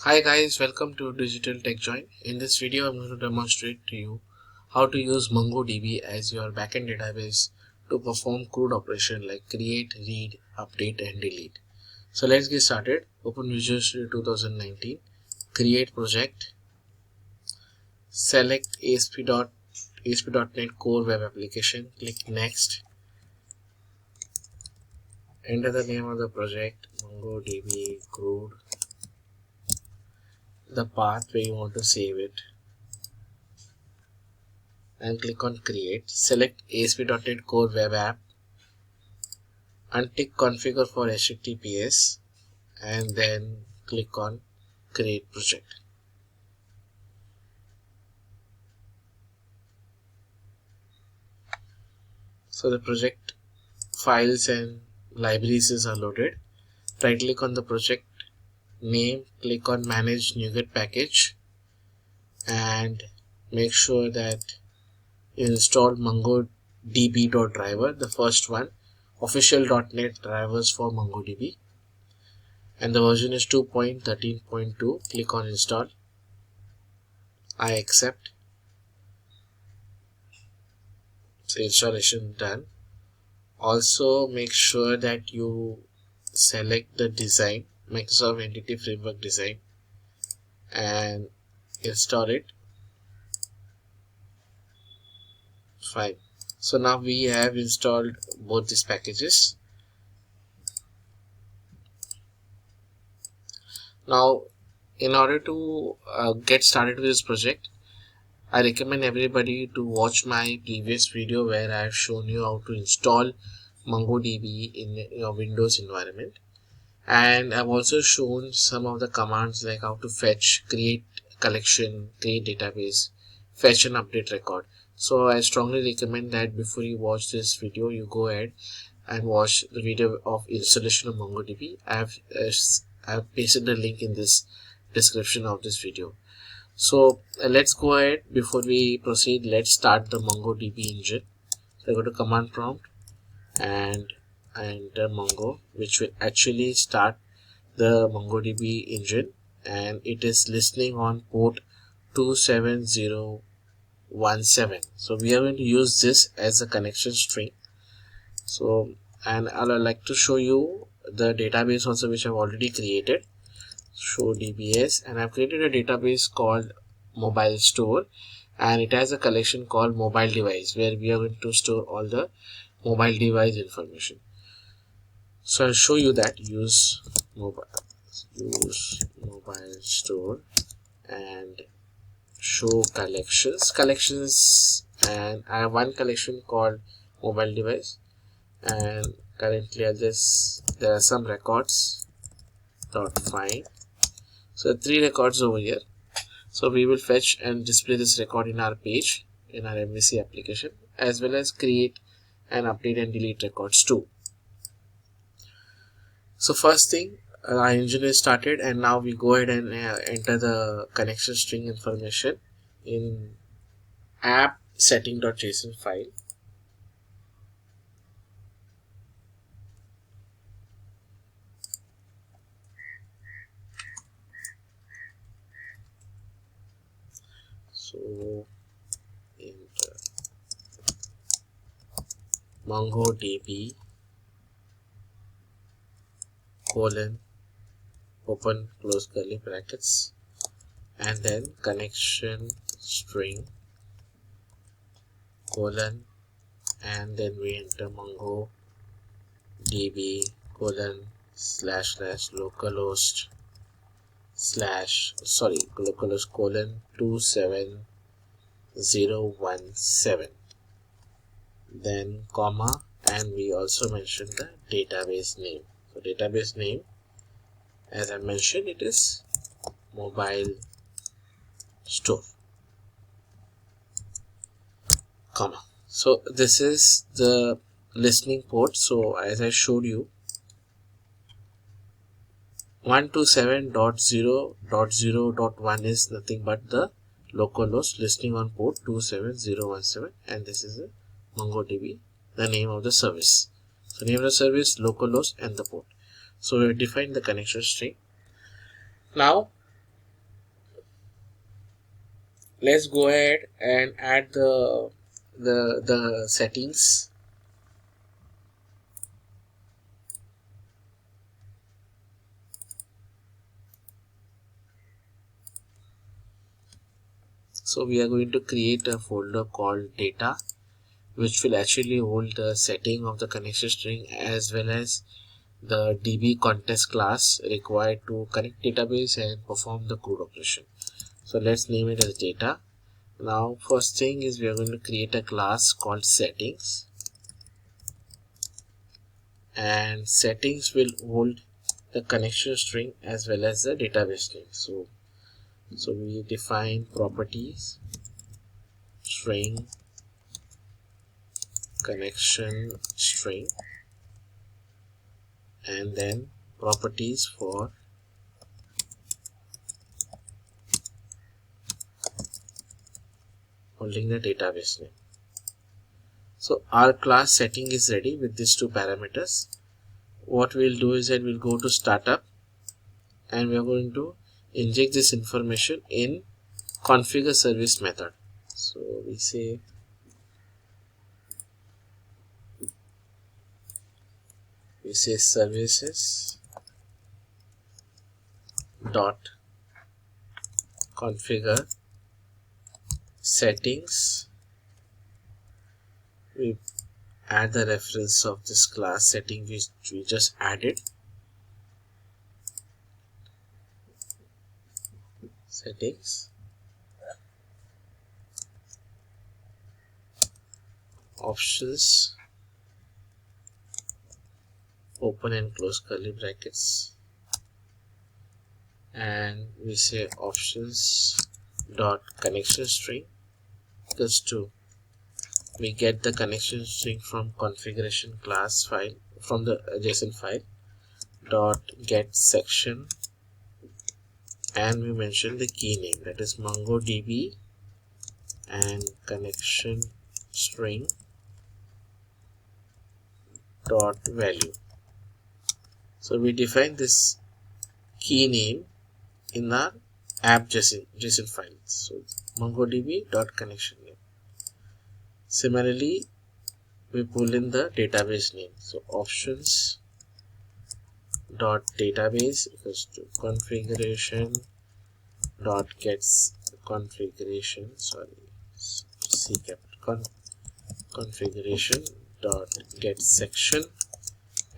Hi guys, welcome to Digital Tech Join. In this video, I'm going to demonstrate to you how to use MongoDB as your backend database to perform CRUD operation like create, read, update and delete. So let's get started. Open Visual Studio 2019, create project, select ASP.NET Core Web Application, click next, enter the name of the project, MongoDB CRUD, the path where you want to save it, and click on create. Select ASP.NET Core Web App, untick configure for HTTPS, and then click on create project. So the project files and libraries are loaded. Right click on the project name, click on manage NuGet package, and make sure that you install MongoDB.driver, the first one, official .NET drivers for MongoDB, and the version is 2.13.2. Click on install. I accept. So installation done. Also make sure that you select the design, Microsoft Entity Framework design, and install it. Fine. So now we have installed both these packages. Now in order to get started with this project, I recommend everybody to watch my previous video where I have shown you how to install MongoDB in your Windows environment, and I've also shown some of the commands like how to fetch, create collection, create database, fetch and update record. So I strongly recommend that before you watch this video, you go ahead and watch the video of installation of MongoDB. I've pasted the link in this description of this video. So let's go ahead. Before we proceed, let's start the MongoDB engine. So I go to command prompt and enter Mongo, which will actually start the MongoDB engine, and it is listening on port 27017. So we are going to use this as a connection string. So, and I'd like to show you the database also which I've already created. Show DBS, and I've created a database called mobile store, and it has a collection called mobile device where we are going to store all the mobile device information. So I'll show you that. Use mobile store and show collections, and I have one collection called mobile device, and currently there are some records dot find. So 3 records over here. So we will fetch and display this record in our page in our MVC application, as well as create and update and delete records too. So first thing, our engine is started, and now we go ahead and enter the connection string information in app setting.json file. So enter MongoDB colon open close curly brackets, and then connection string colon, and then we enter MongoDB colon localhost colon 27017, then comma, and we also mentioned the database name. So database name, as I mentioned, it is mobile store, comma. So this is the listening port. So as I showed you, 127.0.0.1 is nothing but the localhost listening on port 27017, and this is the MongoDB, the name of the service. So name of the service, localhost, and the port. So we have defined the connection string. Now let's go ahead and add the settings. So we are going to create a folder called data, which will actually hold the setting of the connection string as well as the DB context class required to connect database and perform the CRUD operation. So let's name it as data. Now first thing is we are going to create a class called settings, and settings will hold the connection string as well as the database string. So we define properties string connection string, and then properties for holding the database name. So our class setting is ready with these two parameters. What we'll do is that we'll go to startup and we are going to inject this information in configure service method. So we say services dot configure settings. We add the reference of this class setting which we just added. Settings options open and close curly brackets, and we say options dot connection string equals to, we get the connection string from configuration class file from the JSON file dot get section, and we mention the key name, that is MongoDB, and connection string dot value. So we define this key name in our app JSON file. So MongoDB dot connection name. Similarly, we pull in the database name. So options dot database equals to configuration dot gets configuration, C capital configuration dot get section,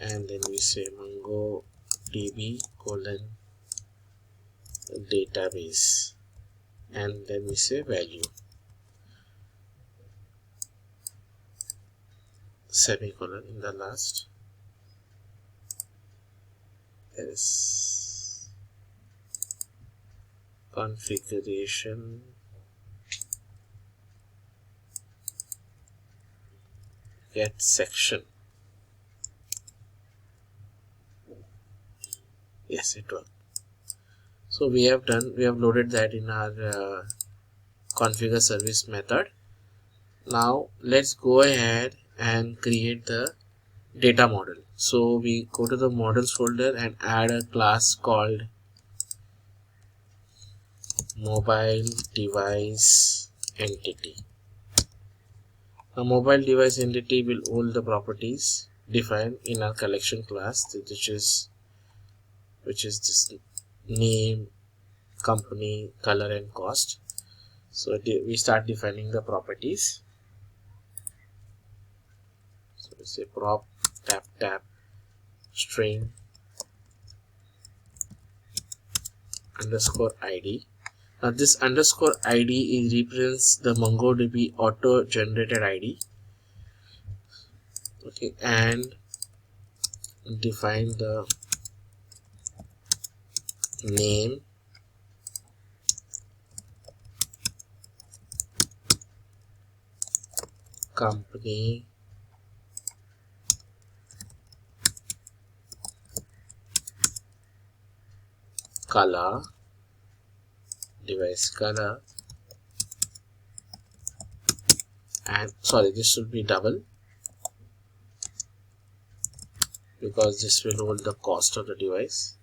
and then we say MongoDB colon database, and then we say value semicolon in the last. There is configuration get section. Yes, it worked. So we have loaded that in our configure service method. Now let's go ahead and create the data model. So we go to the models folder and add a class called mobile device entity. A mobile device entity will hold the properties defined in our collection class, which is this name, company, color, and cost. So we start defining the properties. So we say prop tap string underscore id. Now this underscore id represents the MongoDB auto generated id. Okay, and define the name, company, color, device color, and this should be double because this will hold the cost of the device.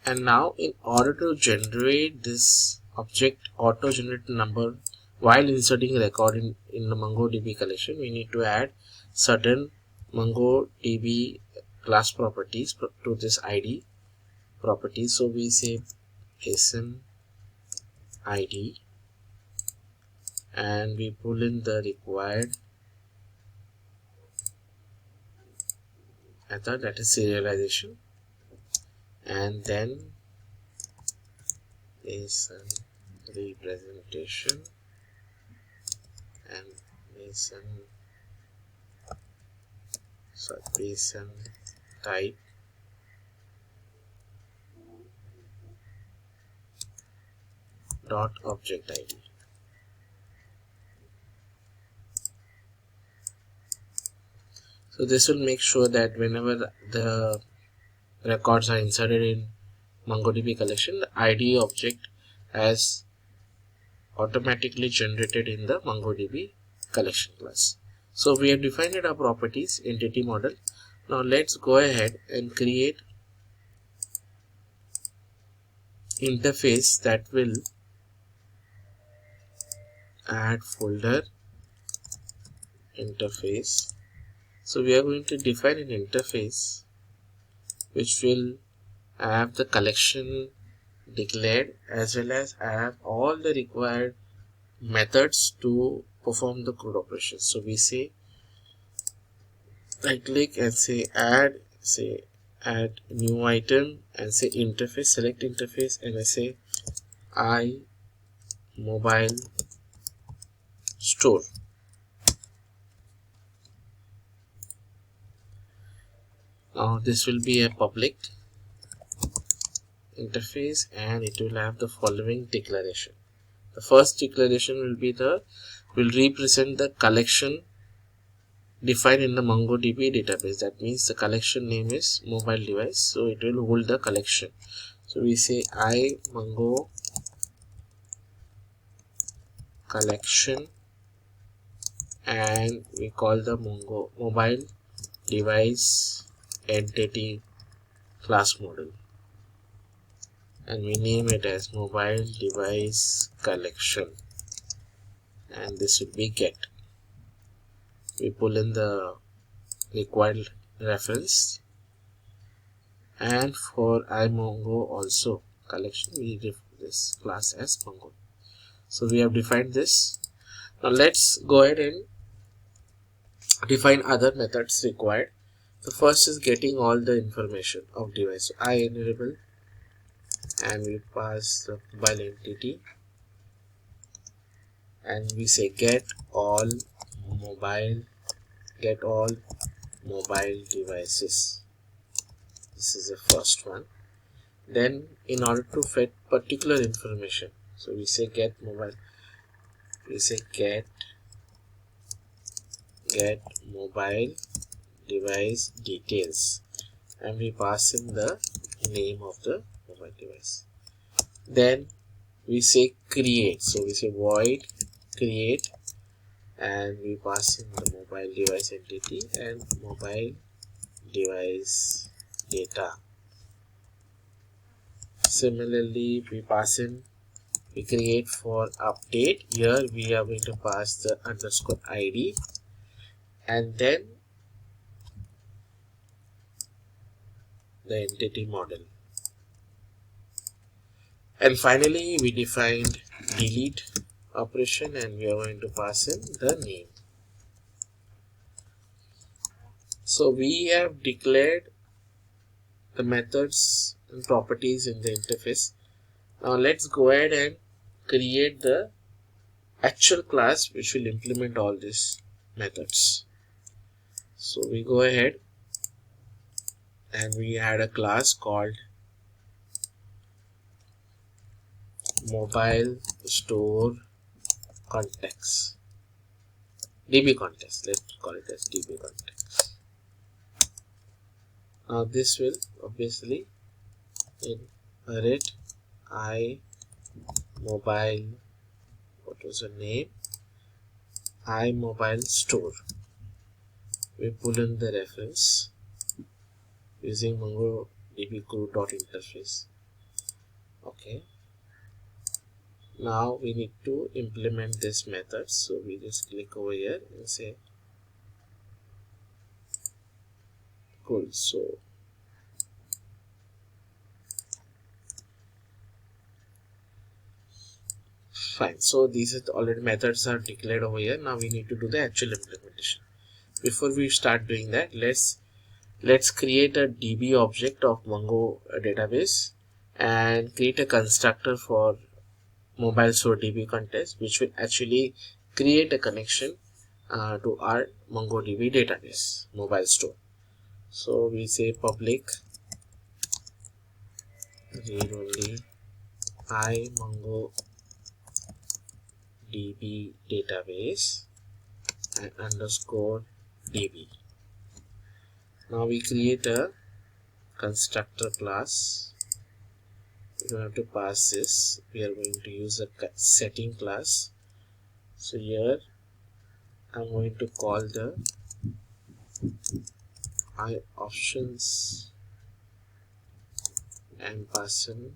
And now in order to generate this object auto generate number while inserting record in the MongoDB collection. We need to add certain MongoDB class properties to this ID property. So we say JSON ID and we pull in the required method, that is serialization, and then JSON representation and JSON type dot object ID. So this will make sure that whenever the records are inserted in MongoDB collection, the ID object has automatically generated in the MongoDB collection class. So we have defined our properties, entity model. Now let's go ahead and create interface that will add folder interface. So we are going to define an interface which will have the collection declared as well as have all the required methods to perform the CRUD operations. So we say right click and say add new item and say interface, select interface, and I say mobile store. Now this will be a public interface and it will have the following declaration. The first declaration will represent the collection defined in the MongoDB database. That means the collection name is mobile device, so it will hold the collection. So we say mongo collection and we call the mobile device entity class model and we name it as mobile device collection, and this will be get. We pull in the required reference, and for iMongo also collection we define this class as Mongo. So we have defined this. Now let's go ahead and define other methods required. The first is getting all the information of device. So enable and we pass the mobile entity and we say get all mobile devices. This is the first one. Then in order to fetch particular information, so we say get mobile, we say get mobile device details and we pass in the name of the mobile device. Then we say create, so we say void create and we pass in the mobile device entity and mobile device data. Similarly, we create for update. Here we are going to pass the underscore ID and then the entity model. And finally, we defined delete operation and we are going to pass in the name. So we have declared the methods and properties in the interface. Now let's go ahead and create the actual class which will implement all these methods. So we go ahead and we add a class called mobile store context, DB context. Let's call it as DB context. Now this will obviously inherit mobile, what was the name, mobile store. We pull in the reference using MongoDB CRUD.interface. Okay. Now we need to implement this method, so we just click over here and say cool. So fine, so these are already methods are declared over here. Now we need to do the actual implementation. Before we start doing that, let's create a DB object of Mongo database and create a constructor for mobile store DB context, which will actually create a connection to our MongoDB database mobile store. So we say public read only I MongoDB database and underscore DB. Now we create a constructor class. We don't have to pass this. We are going to use a setting class. So here I'm going to call the I options and pass in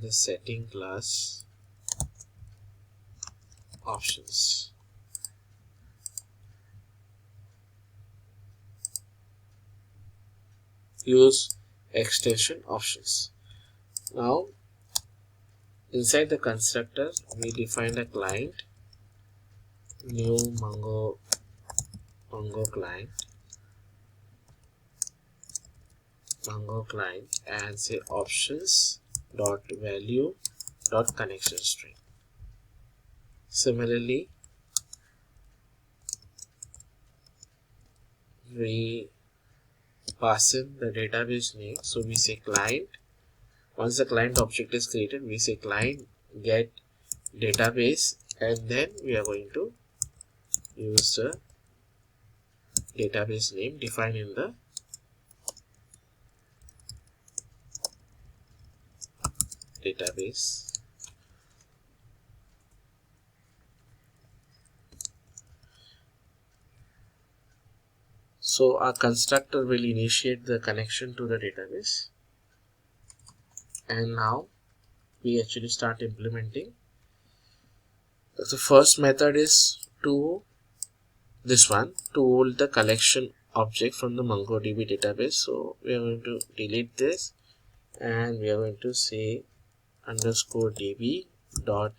the setting class options. Use extension options. Now inside the constructor we define a client, new Mongo client, and say options dot value dot connection string. Similarly, we pass in the database name. So we say client. Once the client object is created, we say client get database, and then we are going to use the database name defined in the database. So our constructor will initiate the connection to the database, and now we actually start implementing. The first method is to this one, to hold the collection object from the MongoDB database. So we are going to delete this and we are going to say underscore db dot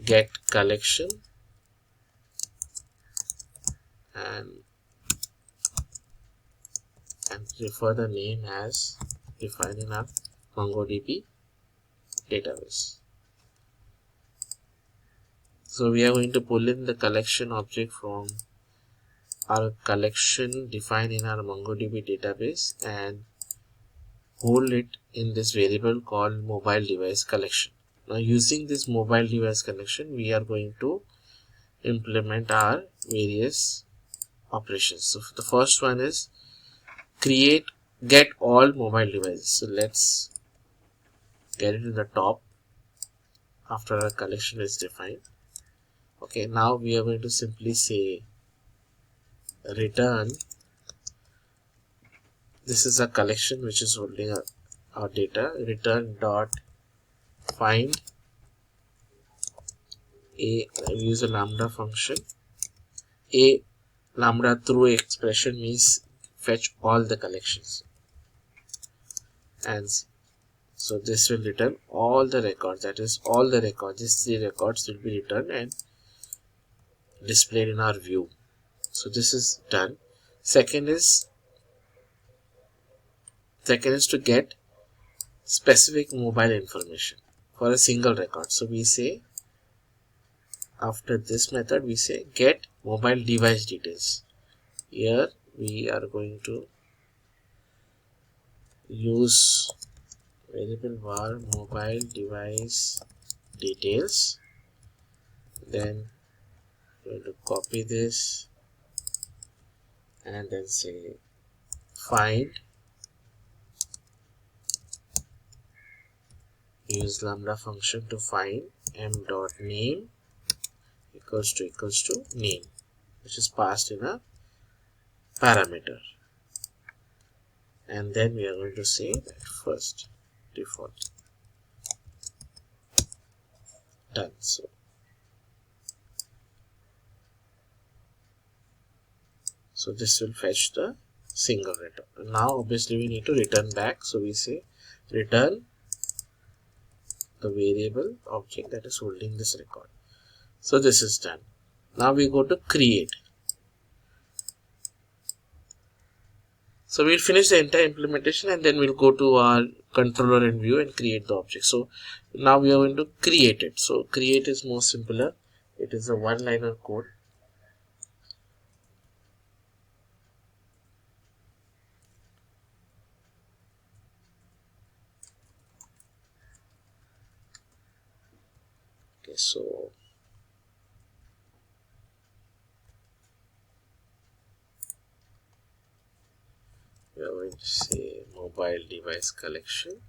get collection and refer the name as defined in our MongoDB database. So we are going to pull in the collection object from our collection defined in our MongoDB database and hold it in this variable called mobile device collection. Now using this mobile device collection, we are going to implement our various operations. So the first one is get all mobile devices. So let's get it in the top after our collection is defined. Okay, now we are going to simply say return. This is a collection which is holding our data. Return dot find use a lambda function. A lambda through expression means fetch all the collections, and so this will return all the records. That is, all the records. These 3 records will be returned and displayed in our view. So this is done. Second is to get specific mobile information for a single record. So we say after this method we say get mobile device details. Here we are going to use variable var mobile device details. Then going to copy this and then say find, use lambda function to find m dot name equals to name, which is passed in a parameter, and then we are going to say that first default. Done. So this will fetch the single return. Now obviously we need to return back, so we say return the variable object that is holding this record. So this is done. Now we go to create. So we'll finish the entire implementation and then we'll go to our controller and view and create the object. So now we are going to create it. So create is more simpler. It is a one-liner code. Okay, so we are going to say mobile device collection,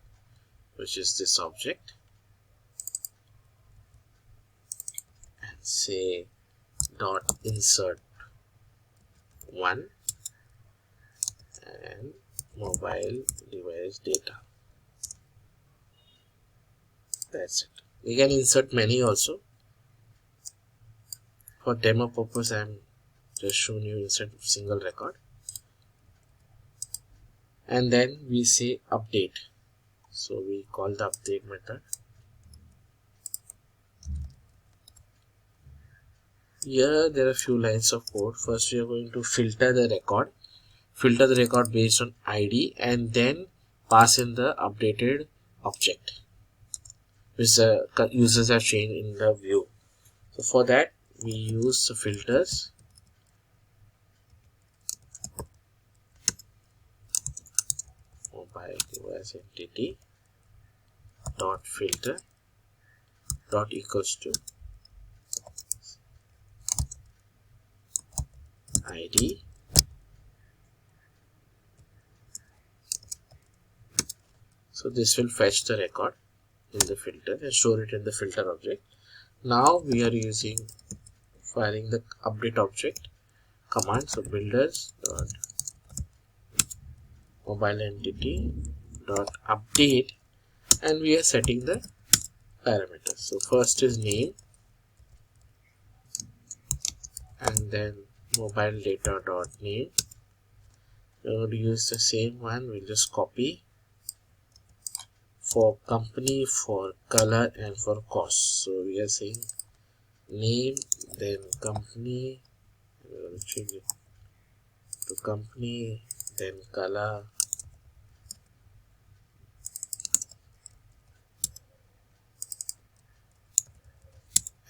which is this object, and say dot insert one and mobile device data. That's it. We can insert many also. For demo purpose, I am just showing you insert single record. And then we say update. So we call the update method. Here there are a few lines of code. First we are going to filter the record based on ID, and then pass in the updated object which the users have changed in the view. So for that we use the filters. Mobile device entity dot filter dot equals to ID so this will fetch the record in the filter and store it in the filter object. Now we are firing the update object command. So builders dot mobile entity dot update, and we are setting the parameters. So first is name, and then mobile data dot name. We're going to use the same one. We'll just copy for company, for color, and for cost. So we are saying name, then company. We're going to change it to company, then color,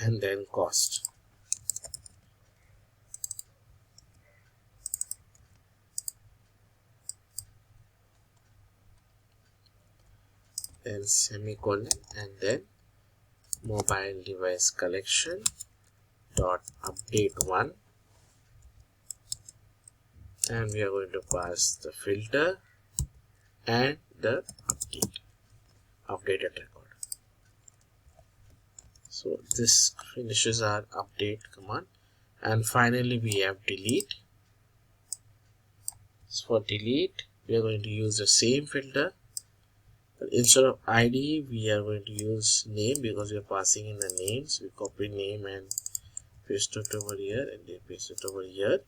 and then cost. Then semicolon, and then mobile device collection dot update one, and we are going to pass the filter and the updated record. So this finishes our update command, and finally we have delete. So for delete we are going to use the same filter, but instead of ID we are going to use name because we are passing in the names. We copy name and paste it over here, and then paste it over here,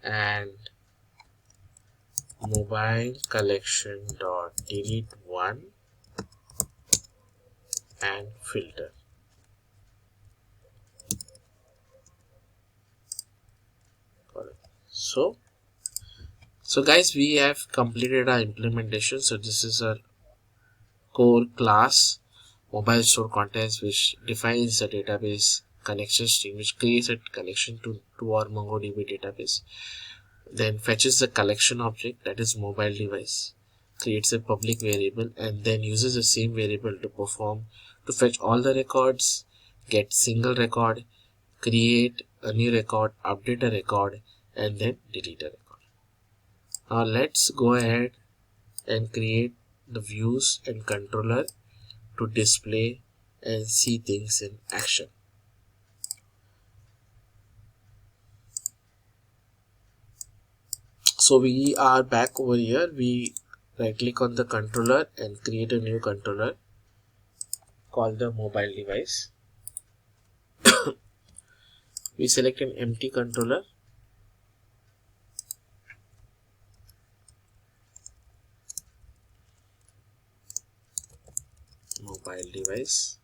and mobile collection dot delete one and filter. So guys, we have completed our implementation. So this is our core class mobile store context, which defines the database connection string, which creates a connection to our MongoDB database, then fetches the collection object, that is mobile device, creates a public variable, and then uses the same variable to fetch all the records, get single record, create a new record, update a record, and then delete a record. Now let's go ahead and create the views and controller to display and see things in action. So we are back over here. We right click on the controller and create a new controller called the mobile device. We select an empty controller. Mobile device.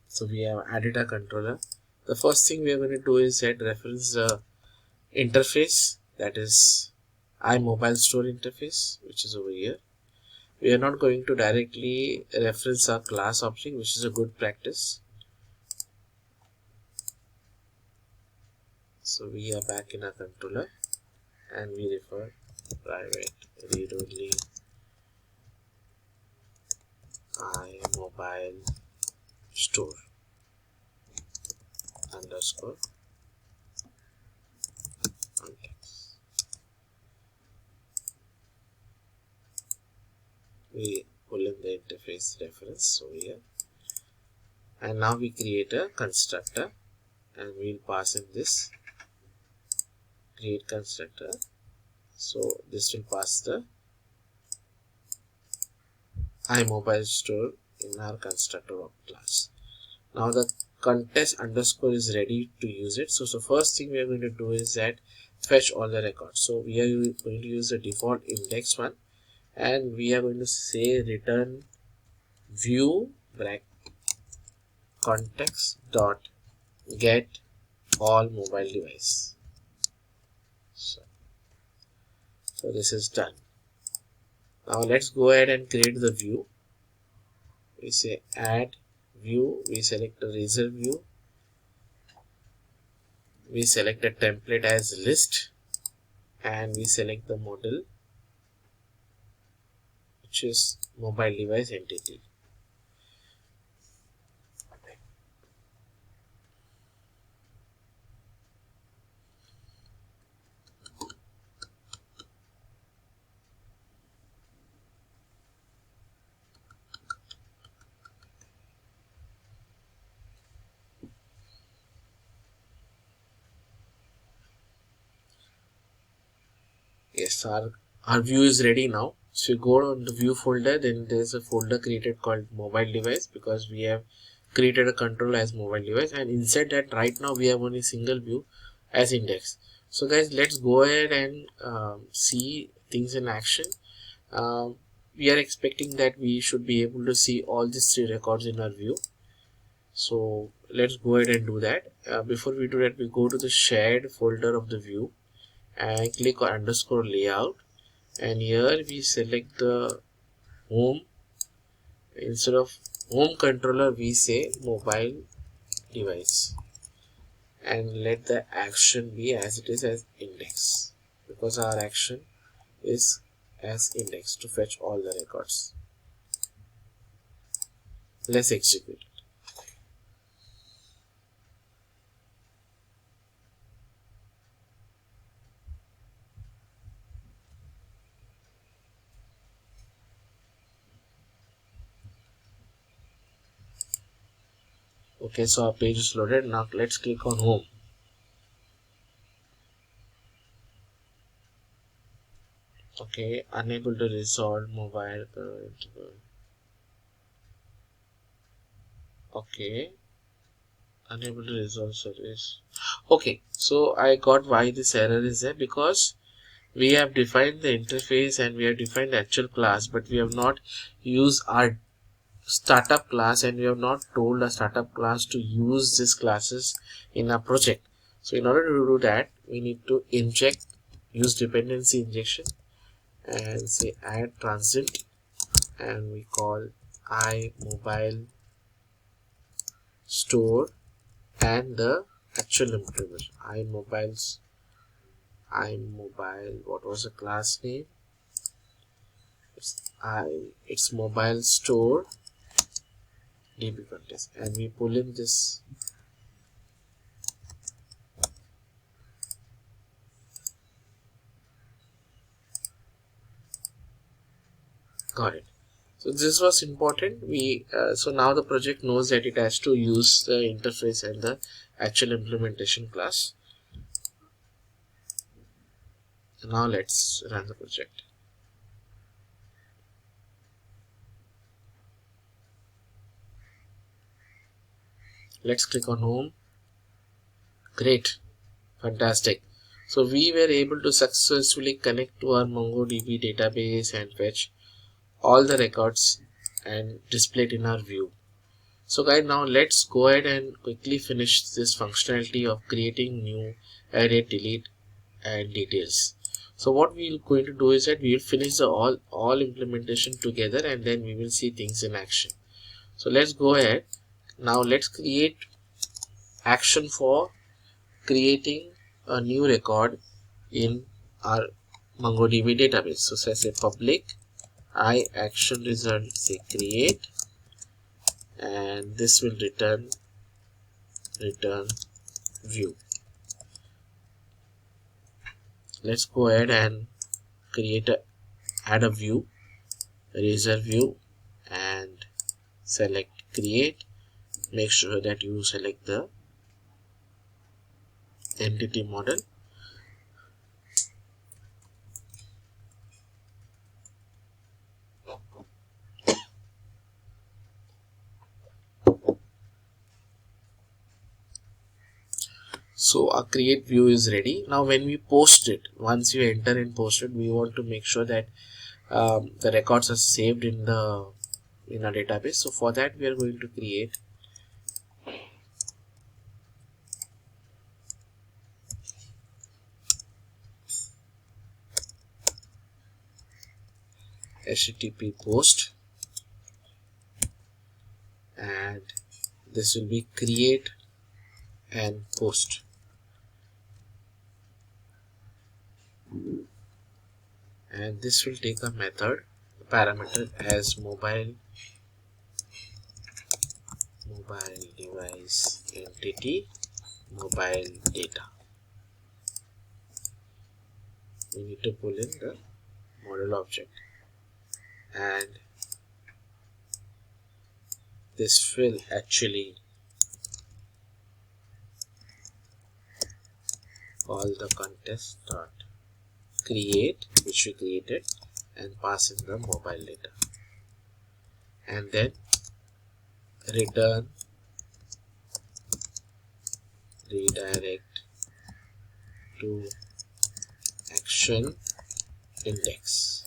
So we have added a controller. The first thing we are going to do is set reference the interface, that is iMobile Store interface, which is over here. We are not going to directly reference our class object, which is a good practice. So we are back in our controller and we refer private read only iMobile Store underscore context. We pull in the interface reference over here, and now we create a constructor and we'll pass in this create constructor. So this will pass the iMobile Store in our constructor of class. Now the contest underscore is ready to use it. So first thing we are going to do is that fetch all the records. So we are going to use the default index one, and we are going to say return view context dot get all mobile device. So this is done. Now let's go ahead and create the view. We say add view, we select the razor view, we select a template as list, and we select the model, which is mobile device entity. Yes, our view is ready now. So you go on the view folder, then there's a folder created called mobile device, because we have created a controller as mobile device, and inside that right now we have only single view as index. So guys, let's go ahead and see things in action. We are expecting that we should be able to see all these three records in our view. So let's go ahead and do that. Before we do that, we go to the shared folder of the view and click on underscore layout, and here we select the home. Instead of home controller, we say mobile device, and let the action be as it is as index, because our action is as index to fetch all the records. Let's execute. Okay, so our page is loaded. Now let's click on home. Okay, unable to resolve mobile. Okay, unable to resolve service. Okay, so I got why this error is there, because we have defined the interface and we have defined the actual class, but we have not used our startup class, and we have not told a startup class to use these classes in our project. So in order to do that, we need to use dependency injection and say add transient, and we call iMobile Store and the actual implementation iMobile, what was the class name? It's mobile store db context, and we pull in this got it. So this was important. We so now the project knows that it has to use the interface and the actual implementation class. Now let's run the project. Let's click on home. Great, fantastic. So we were able to successfully connect to our MongoDB database and fetch all the records and display it in our view. So guys, now let's go ahead and quickly finish this functionality of creating new, edit, delete and details. So what we're going to do is that we will finish the all implementation together, and then we will see things in action. So let's go ahead. Now let's create action for creating a new record in our MongoDB database. So say public I action result, say create, and this will return view. Let's go ahead and add a view, razor view, and select create. Make sure that you select the entity model. So our create view is ready. Now when we post it, once you enter and post it, we want to make sure that the records are saved in our database. So for that we are going to create HTTP post, and this will be create and post. And this will take a method parameter as mobile device entity mobile data. We need to pull in the model object, and this will actually call the contest dot create, which we created, and pass in the mobile data, and then return redirect to action index.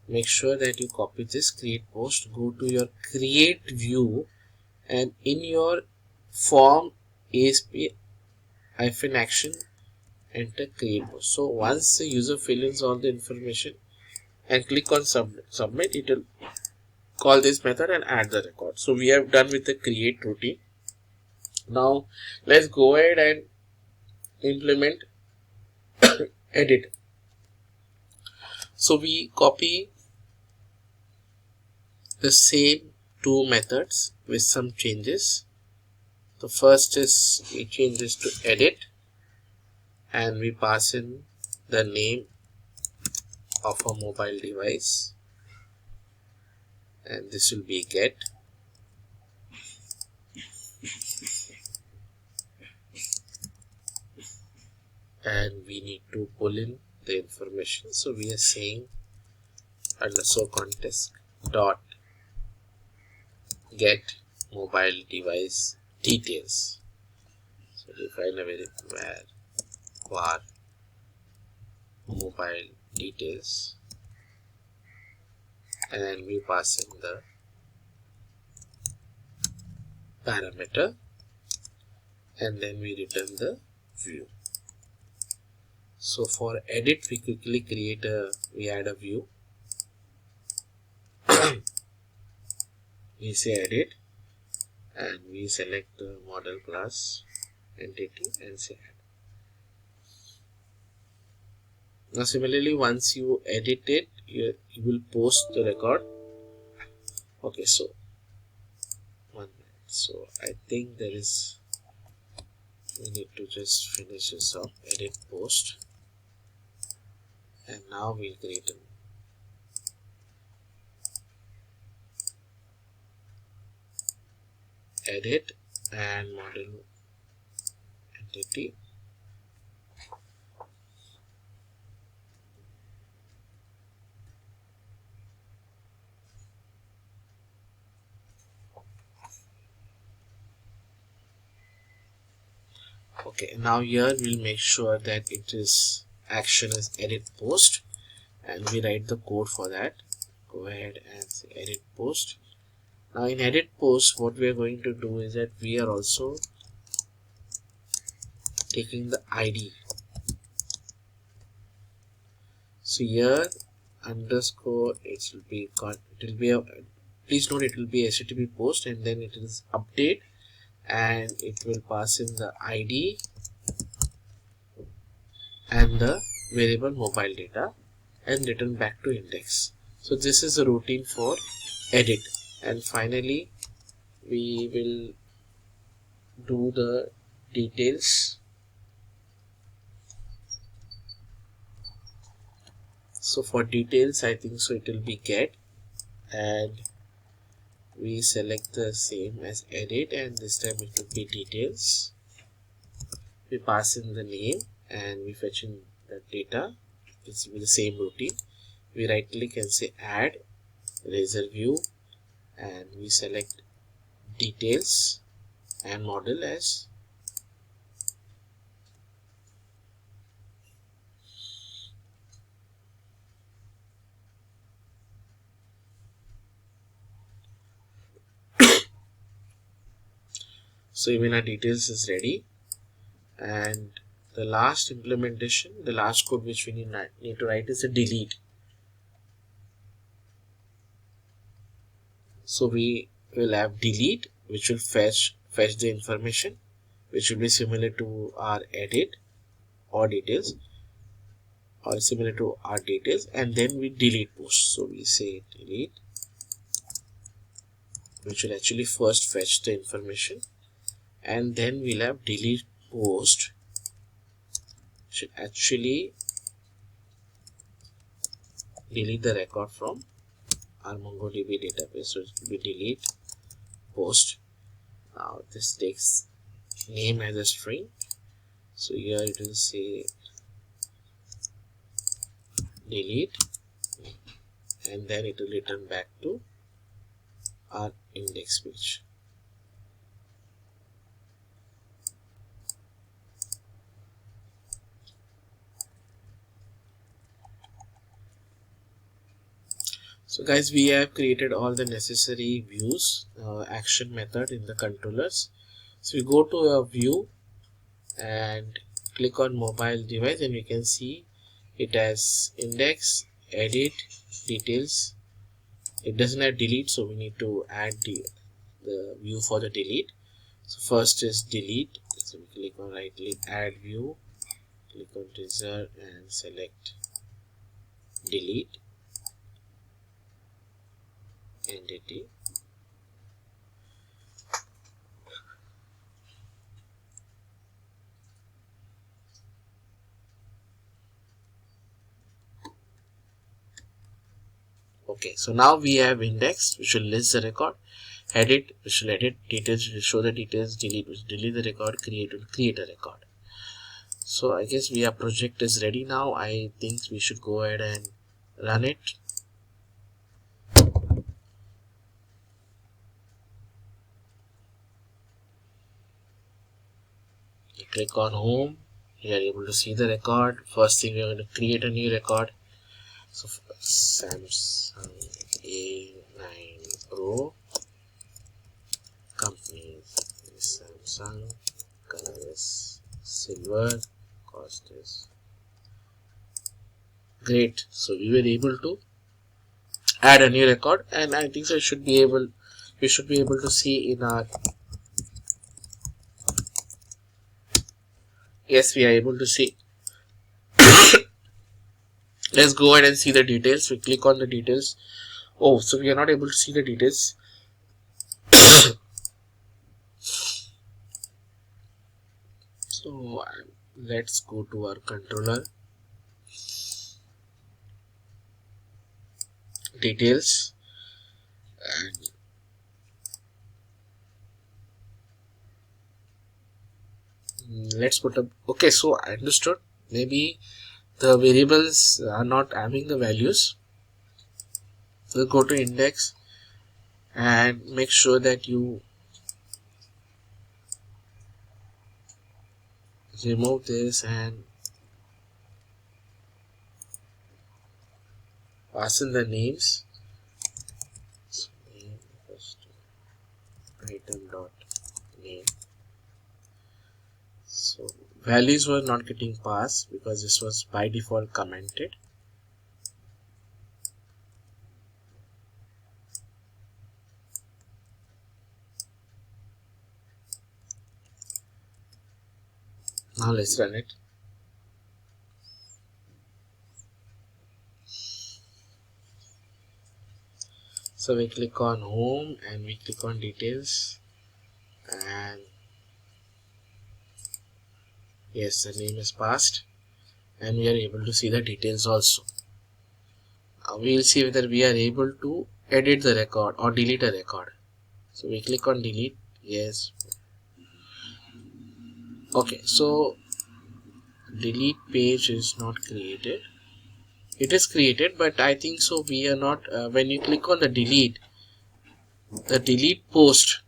Make sure that you copy this create post, go to your create view, and in your form ASP-action enter create post. So once the user fills in all the information and click on submit, it will call this method and add the record. So we have done with the create routine. Now let's go ahead and implement edit. So we copy the same two methods with some changes. The first is we change this to edit, and we pass in the name of a mobile device, and this will be get. And we need to pull in the information, so we are saying underscore contest dot get mobile device details. So define a variable var mobile details, and then we pass in the parameter, and then we return the view. So for edit, we quickly we add a view. We say edit, and we select the model class entity and say add. Now similarly, once you edit it, you will post the record. Okay, so 1 minute. So I think we need to just finish this up, edit post, and now we'll create an edit and model entity Okay, now here we'll make sure that it is action is edit post, and we write the code for that. Go ahead and say edit post. Now in edit post, what we are going to do is that we are also taking the ID. So here underscore it will be a, please note it will be HTTP post, and then it is update, and it will pass in the ID and the variable mobile data and return back to index. So this is the routine for edit, and finally we will do the details. So for details, I think so it will be get, and we select the same as edit, and this time it will be details. We pass in the name and we fetch in the data. It's the same routine. We right click and say add razor view, and we select details and model as so even our details is ready. And the last implementation, the last code which we need to write is a delete. So we will have delete, which will fetch the information, which will be similar to our edit or details, or similar to our details, and then we delete post. So we say delete, which will actually first fetch the information, and then we'll have delete post, should actually delete the record from our MongoDB database. So it will be delete post. Now this takes name as a string, so here it will say delete, and then it will return back to our index page. So guys, we have created all the necessary views, action method in the controllers. So we go to a view and click on mobile device, and we can see it has index, edit, details. It doesn't have delete, so we need to add the view for the delete. So first is delete. So we click on right click, add view, click on result and select delete entity. Okay, so now we have index, which will list the record, edit, which will edit, details, which will show the details, delete, which will delete the record, create, will create a record. So I guess our project is ready now. I think we should go ahead and run it. You click on home, you are able to see the record. First thing, we are going to create a new record. So Samsung A9 Pro, company is Samsung, color is silver, cost is great. So we were able to add a new record, and I think so we should be able to see in our, yes, we are able to see. Let's go ahead and see the details. We click on the details. Oh, so we are not able to see the details. So let's go to our controller, details, and let's put up. Okay, so I understood. Maybe the variables are not having the values. We'll go to index and make sure that you remove this and pass in the names. So name first item dot name. So values were not getting passed because this was by default commented. Now let's run it. So we click on home and we click on details, and yes, the name is passed and we are able to see the details also. Now we will see whether we are able to edit the record or delete a record. So we click on delete. Yes. Okay, so delete page is not created. It is created, but I think so we are not, when you click on the delete post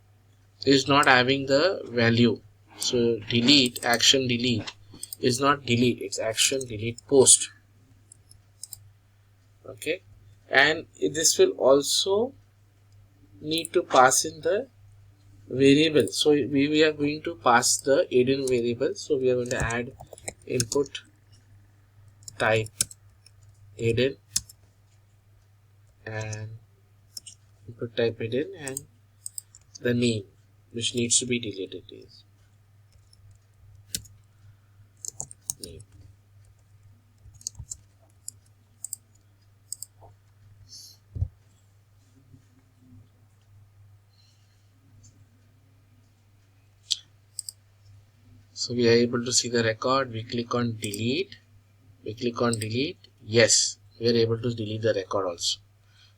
is not having the value. So delete, action delete is not delete, it's action delete post. Okay, and this will also need to pass in the variable. So we are going to pass the hidden variable. So we are going to add input type hidden and input type hidden and the name which needs to be deleted is name. So we are able to see the record. We click on delete. Yes, we are able to delete the record also.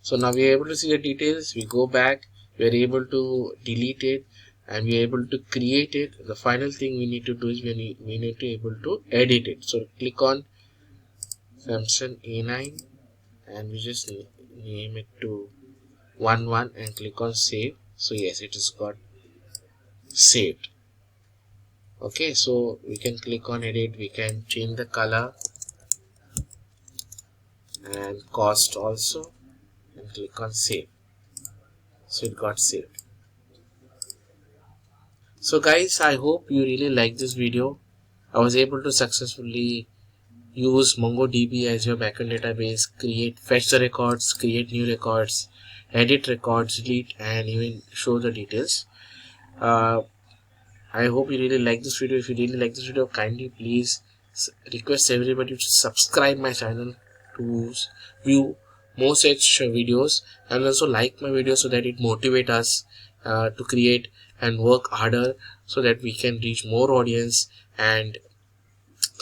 So now we are able to see the details. We go back, we are able to delete it, and we are able to create it. The final thing we need to do is we need to able to edit it. So click on Samsung A9 and we just name it to 11 and click on save. So yes, it has got saved. Okay, so we can click on edit. We can change the color and cost also and click on save. So it got saved. So guys, I hope you really like this video. I was able to successfully use MongoDB as your backend database, fetch the records, create new records, edit records, delete, and even show the details. I hope you really like this video. If you really like this video, kindly please request everybody to subscribe my channel to view more such videos, and also like my video so that it motivates us to create and work harder so that we can reach more audience and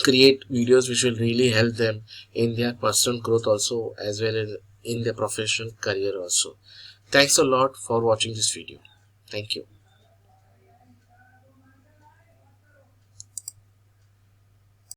create videos which will really help them in their personal growth also, as well as in their professional career also. Thanks a lot for watching this video. Thank you.